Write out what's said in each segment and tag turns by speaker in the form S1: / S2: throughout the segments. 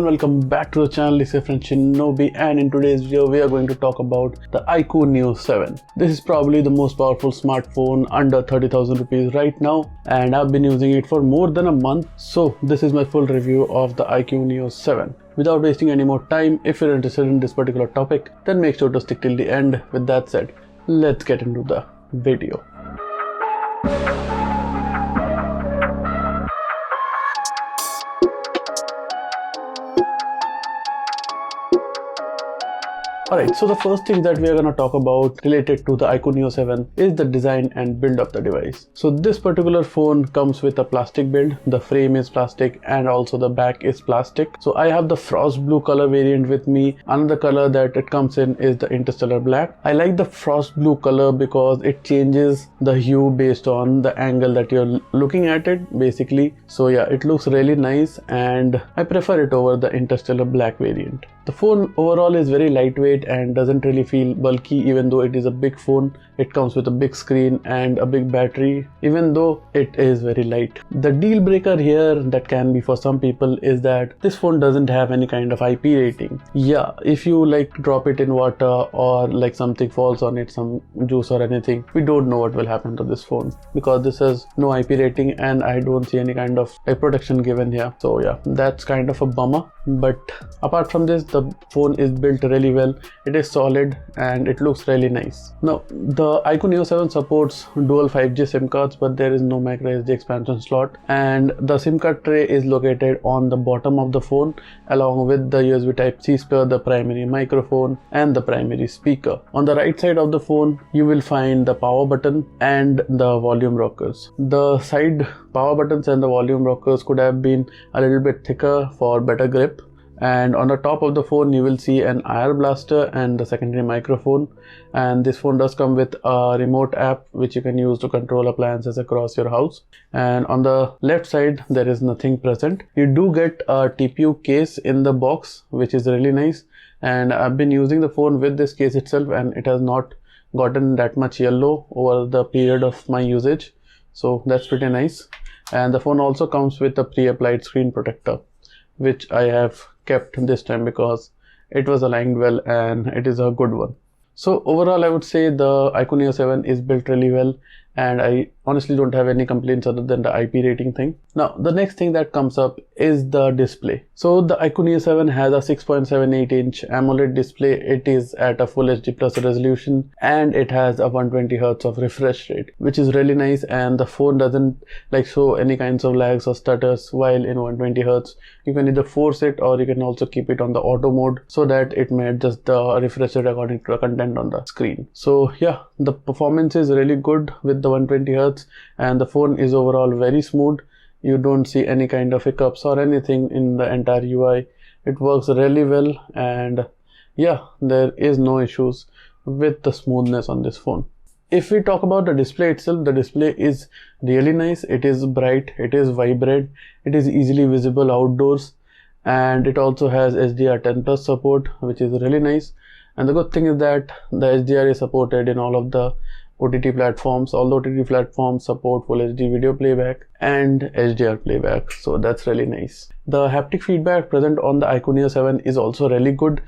S1: everyone, welcome back to the channel. This is your friend Shinobi, and in today's video we are going to talk about the iQOO Neo 7. This is probably the most powerful smartphone under 30,000 rupees right now, and I've been using it for more than a month. So this is my full review of the iQOO Neo 7. Without wasting any more time, if you're interested in this particular topic, then make sure to stick till the end. With that said, let's get into the video. Alright, so the first thing that we are going to talk about related to the iQOO Neo 7 is the design and build of the device. So this particular phone comes with a plastic build. The frame is plastic and also the back is plastic. So I have the frost blue color variant with me. Another color that it comes in is the interstellar black. I like the frost blue color because it changes the hue based on the angle that you're looking at it basically. So yeah, it looks really nice and I prefer it over the interstellar black variant. The phone overall is very lightweight and doesn't really feel bulky, even though it is a big phone. It comes with a big screen and a big battery, even though it is very light. The deal breaker here that can be for some people is that this phone doesn't have any kind of IP rating. Yeah, if you like drop it in water or like something falls on it, some juice or anything, we don't know what will happen to this phone because this has no IP rating and I don't see any kind of protection given here. So yeah, that's kind of a bummer. But apart from this, the phone is built really well. It is solid and it looks really nice. Now the iQOO Neo 7 supports dual 5G SIM cards, but there is no micro SD expansion slot, and the SIM card tray is located on the bottom of the phone along with the USB Type-C spare, the primary microphone and the primary speaker. On the right side of the phone you will find the power button and the volume rockers. The side power buttons and the volume rockers could have been a little bit thicker for better grip. And on the top of the phone you will see an IR blaster and the secondary microphone, and this phone does come with a remote app which you can use to control appliances across your house. And on the left side there is nothing present. You do get a TPU case in the box, which is really nice, and I've been using the phone with this case itself and it has not gotten that much yellow over the period of my usage, so that's pretty nice. And the phone also comes with a pre-applied screen protector, which I have kept this time because it was aligned well and it is a good one. So overall I would say the iQOO Neo 7 is built really well and I honestly don't have any complaints other than the IP rating thing. Now the next thing that comes up is the display. So the iQOO Neo 7 has a 6.78 inch AMOLED display. It is at a full HD plus resolution and it has a 120 Hz of refresh rate, which is really nice, and the phone doesn't like show any kinds of lags or stutters while in 120 Hz. You can either force it or you can also keep it on the auto mode so that it may adjust the refresh rate according to the content on the screen. So yeah, the performance is really good with the 120 Hz and the phone is overall very smooth. You don't see any kind of hiccups or anything in the entire UI. It works really well and yeah, there is no issues with the smoothness on this phone. If we talk about the display itself, the display is really nice. It is bright, it is vibrant, it is easily visible outdoors, and it also has HDR10 plus support, which is really nice. And the good thing is that the HDR is supported in all of the OTT platforms. All the OTT platforms support Full HD video playback and HDR playback, so that's really nice. The haptic feedback present on the iQOO Neo 7 is also really good.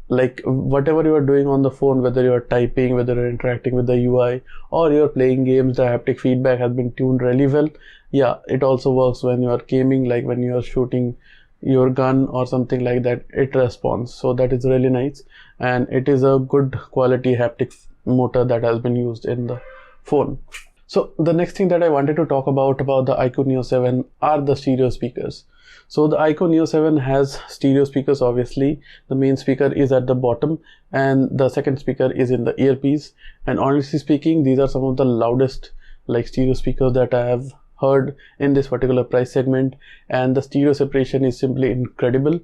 S1: Like whatever you are doing on the phone, whether you are typing, whether you're interacting with the UI or you're playing games, the haptic feedback has been tuned really well. Yeah, it also works when you are gaming, like when you are shooting your gun or something like that, it responds. So that is really nice, and it is a good quality haptic motor that has been used in the phone. So the next thing that I wanted to talk about the iQOO Neo 7 are the stereo speakers. So the iQOO Neo 7 has stereo speakers. Obviously the main speaker is at the bottom and the second speaker is in the earpiece, and honestly speaking these are some of the loudest like stereo speakers that I have heard in this particular price segment, and the stereo separation is simply incredible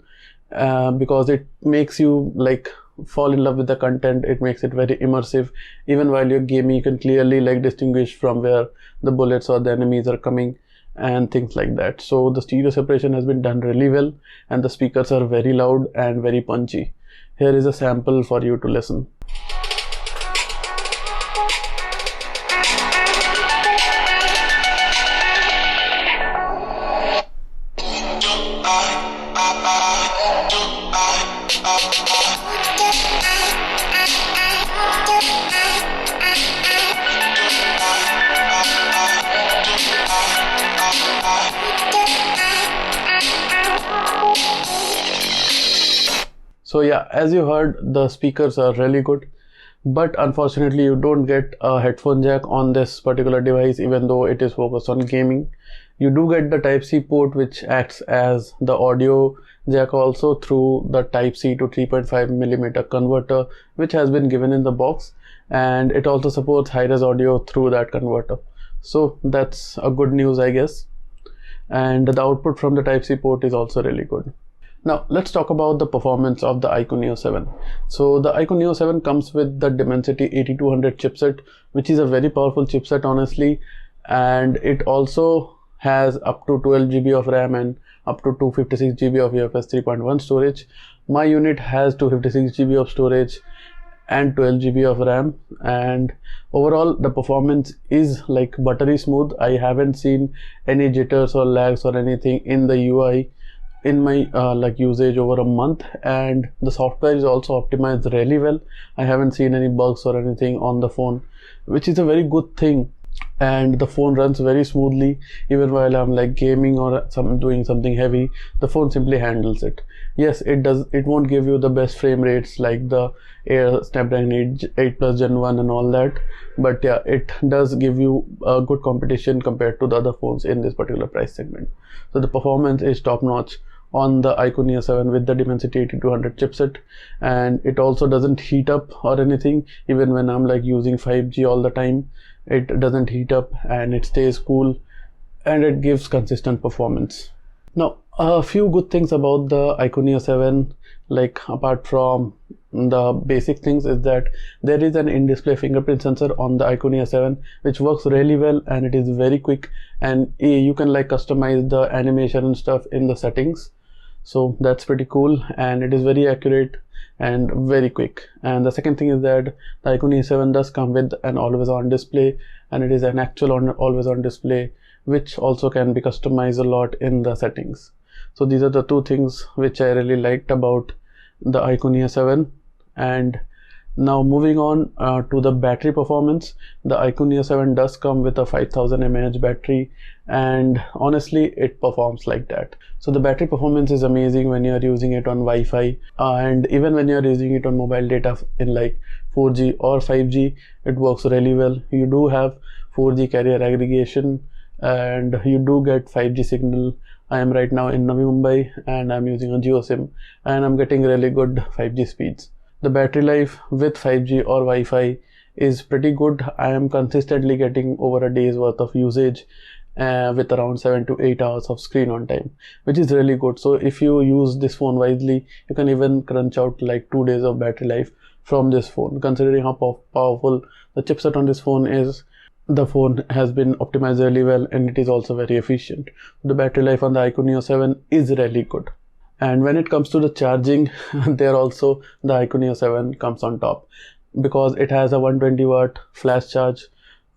S1: because it makes you like fall in love with the content. It makes it very immersive. Even while you're gaming, you can clearly like distinguish from where the bullets or the enemies are coming and things like that. So the stereo separation has been done really well and the speakers are very loud and very punchy. Here is a sample for you to listen. So yeah, as you heard, the speakers are really good, but unfortunately you don't get a headphone jack on this particular device, even though it is focused on gaming. You do get the Type-C port, which acts as the audio jack also through the Type-C to 3.5mm converter, which has been given in the box, and it also supports high-res audio through that converter. So that's a good news, I guess. And the output from the Type-C port is also really good. Now let's talk about the performance of the iQOO Neo 7. So the iQOO Neo 7 comes with the Dimensity 8200 chipset, which is a very powerful chipset honestly, and it also has up to 12 GB of RAM and up to 256 GB of UFS 3.1 storage. My unit has 256 GB of storage and 12 GB of RAM, and overall the performance is like buttery smooth. I haven't seen any jitters or lags or anything in the UI in my like usage over a month, and the software is also optimized really well. I haven't seen any bugs or anything on the phone, which is a very good thing, and the phone runs very smoothly. Even while I'm like gaming or doing something heavy, the phone simply handles it. Yes, it won't give you the best frame rates like the Snapdragon 8 Plus Gen 1 and all that, but yeah, it does give you a good competition compared to the other phones in this particular price segment. So the performance is top notch on the iQOO Neo 7 with the Dimensity 8200 chipset, and it also doesn't heat up or anything. Even when I'm like using 5G all the time, it doesn't heat up and it stays cool, and it gives consistent performance. Now a few good things about the iQOO Neo 7, like apart from the basic things, is that there is an in-display fingerprint sensor on the iQOO Neo 7, which works really well, and it is very quick, and you can like customize the animation and stuff in the settings. So that's pretty cool, and it is very accurate and very quick. And the second thing is that the iQOO Neo 7 does come with an always-on display, and it is an actual always-on display, which also can be customized a lot in the settings. So these are the two things which I really liked about the iQOO Neo 7. And now moving on to the battery performance, the iQOO Neo 7 does come with a 5000 mAh battery, and honestly it performs like that. So the battery performance is amazing when you are using it on Wi-Fi, and even when you are using it on mobile data in like 4G or 5G, it works really well. You do have 4G carrier aggregation, and you do get 5G signal. I am right now in Navi Mumbai, and I'm using a Jio SIM, and I'm getting really good 5G speeds. The battery life with 5G or Wi-Fi is pretty good. I am consistently getting over a day's worth of usage with around 7 to 8 hours of screen on time, which is really good. So if you use this phone wisely, you can even crunch out like 2 days of battery life from this phone. Considering how powerful the chipset on this phone is, the phone has been optimized really well, and it is also very efficient. The battery life on the iQOO Neo 7 is really good. And when it comes to the charging, there also the iQOO Neo 7 comes on top, because it has a 120 watt flash charge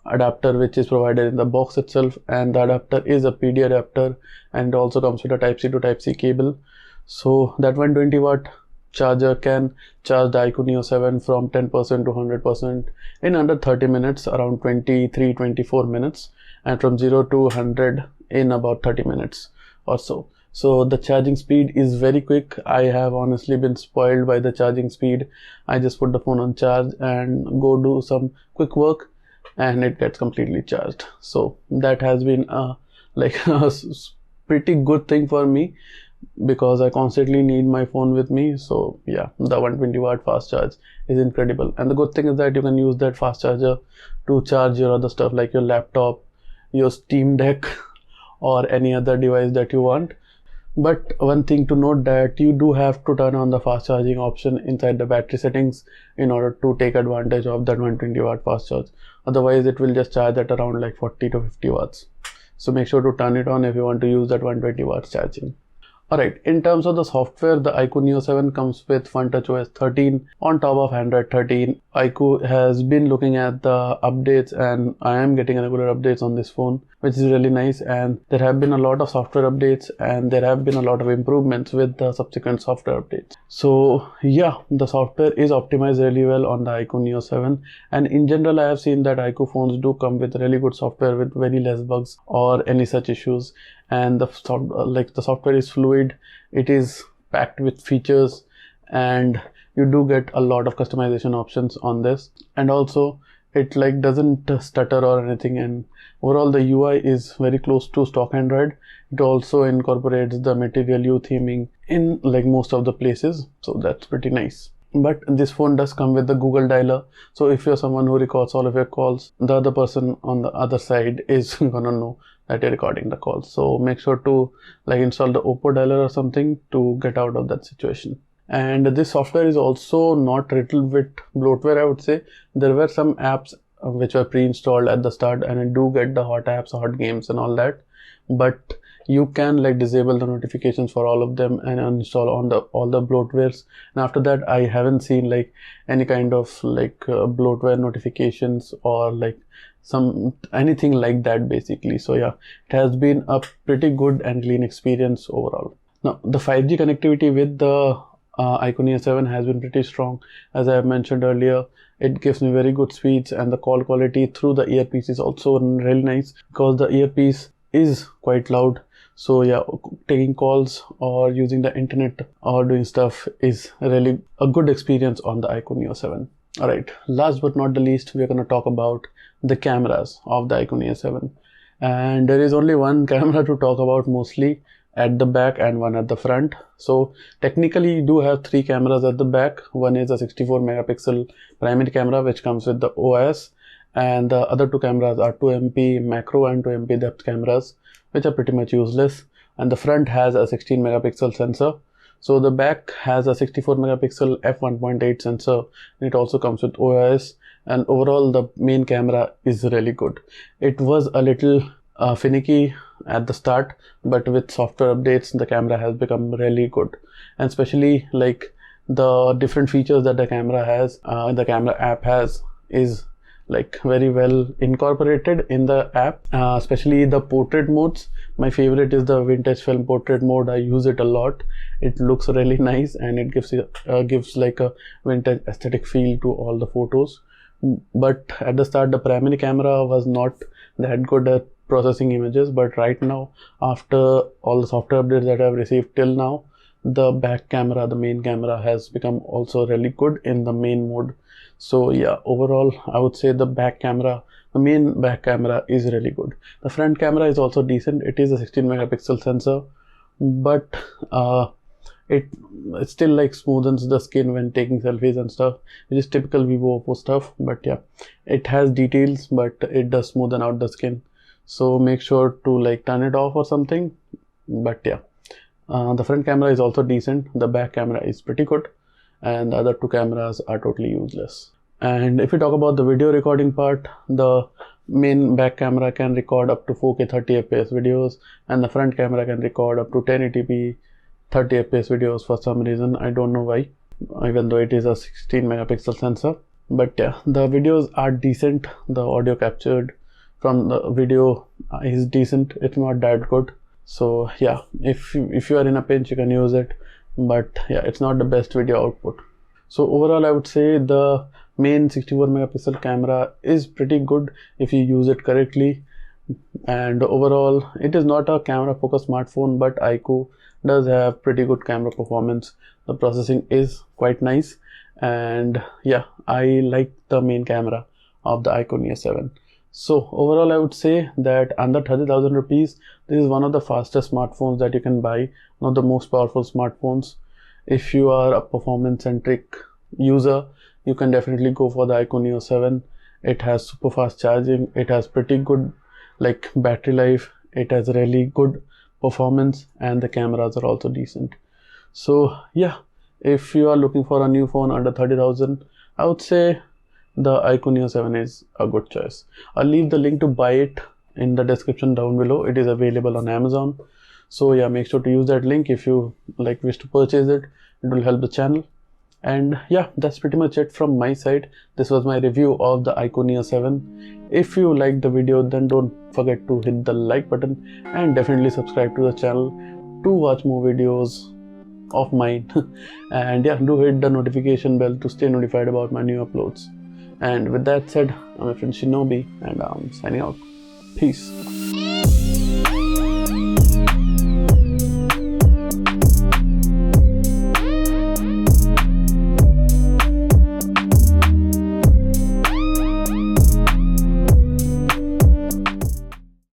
S1: adapter which is provided in the box itself, and the adapter is a PD adapter, and it also comes with a Type-C to Type-C cable. So that 120 watt charger can charge the iQOO Neo 7 from 10% to 100% in under 30 minutes, around 23-24 minutes, and from 0 to 100 in about 30 minutes or so. So the charging speed is very quick. I have honestly been spoiled by the charging speed. I just put the phone on charge and go do some quick work, and it gets completely charged. So that has been like a pretty good thing for me, because I constantly need my phone with me. So yeah, the 120 watt fast charge is incredible. And the good thing is that you can use that fast charger to charge your other stuff like your laptop, your Steam Deck, or any other device that you want. But one thing to note, that you do have to turn on the fast charging option inside the battery settings in order to take advantage of that 120 watt fast charge. Otherwise it will just charge at around like 40 to 50 watts. So make sure to turn it on if you want to use that 120 watts charging. Alright, in terms of the software, the iQOO Neo 7 comes with FunTouch OS 13 on top of Android 13. iQOO has been looking at the updates, and I am getting regular updates on this phone, which is really nice. And there have been a lot of software updates, and there have been a lot of improvements with the subsequent software updates. So yeah, the software is optimized really well on the iQOO Neo 7, and in general I have seen that iQOO phones do come with really good software with very less bugs or any such issues. And the software is fluid, it is packed with features, and you do get a lot of customization options on this. And also it doesn't stutter or anything, and overall the UI is very close to stock Android. It also incorporates the Material You theming in most of the places, so that's pretty nice. But this phone does come with the Google dialer, so if you're someone who records all of your calls, the other person on the other side is gonna know that you're recording the call. So make sure to install the Oppo dialer or something to get out of that situation. And this software is also not riddled with bloatware, I would say. There were some apps which were pre-installed at the start, and it do get the hot apps, hot games and all that, but you can disable the notifications for all of them and uninstall all the bloatwares. And after that I haven't seen any kind of bloatware notifications or anything like that basically. So yeah, it has been a pretty good and clean experience overall. Now the 5G connectivity with the iQOO Neo 7 has been pretty strong. As I have mentioned earlier, it gives me very good speeds, and the call quality through the earpiece is also really nice because the earpiece is quite loud. So yeah, taking calls or using the internet or doing stuff is really a good experience on the iQOO Neo 7. Alright, last but not the least, we're going to talk about the cameras of the iQOO Neo 7. And there is only one camera to talk about mostly, at the back and one at the front. So technically you do have three cameras at the back. One is a 64 megapixel primary camera which comes with the OS, and the other two cameras are 2MP macro and 2MP depth cameras, which are pretty much useless. And the front has a 16 megapixel sensor. So the back has a 64 megapixel f1.8 sensor, and it also comes with OS. And overall the main camera is really good. It was a little finicky at the start, but with software updates the camera has become really good. And especially the different features that the camera has, the camera app has, is very well incorporated in the app, especially the portrait modes. My favorite is the vintage film portrait mode. I use it a lot. It looks really nice, and it gives a vintage aesthetic feel to all the photos. But at the start the primary camera was not that good at processing images, but right now, after all the software updates that I've received till now, the back camera, the main camera, has become also really good in the main mode. So yeah, overall I would say the main back camera is really good. The front camera is also decent. It is a 16 megapixel sensor, but it still smoothens the skin when taking selfies and stuff, which is typical Vivo Oppo stuff. But yeah, it has details, but it does smoothen out the skin. So make sure to turn it off or something. But yeah, the front camera is also decent. The back camera is pretty good, and the other two cameras are totally useless. And if we talk about the video recording part, the main back camera can record up to 4K 30 fps videos, and the front camera can record up to 1080p 30 fps videos for some reason. I don't know why, even though it is a 16 megapixel sensor. But yeah, the videos are decent. The audio captured from the video is decent. It's not that good. So yeah, if you are in a pinch, you can use it, but yeah, it's not the best video output. So overall I would say the main 64 megapixel camera is pretty good if you use it correctly. And overall it is not a camera focused smartphone, but iQOO does have pretty good camera performance. The processing is quite nice, and yeah, I like the main camera of the iQOO Neo 7. So overall I would say that under 30,000 rupees, this is one of the fastest smartphones that you can buy, one of the most powerful smartphones. If you are a performance centric user, you can definitely go for the iQOO Neo 7. It has super fast charging, it has pretty good battery life, it has really good performance, and the cameras are also decent. So yeah, if you are looking for a new phone under 30,000, I would say the iQOO Neo 7 is a good choice. I'll leave the link to buy it in the description down below. It is available on Amazon. So yeah, make sure to use that link if you wish to purchase it. It will help the channel. And yeah, that's pretty much it from my side. This was my review of the iQOO Neo 7. If you liked the video, then don't forget to hit the like button and definitely subscribe to the channel to watch more videos of mine. And yeah, do hit the notification bell to stay notified about my new uploads. And with that said, I'm your friend Shinobi and I'm signing out. Peace.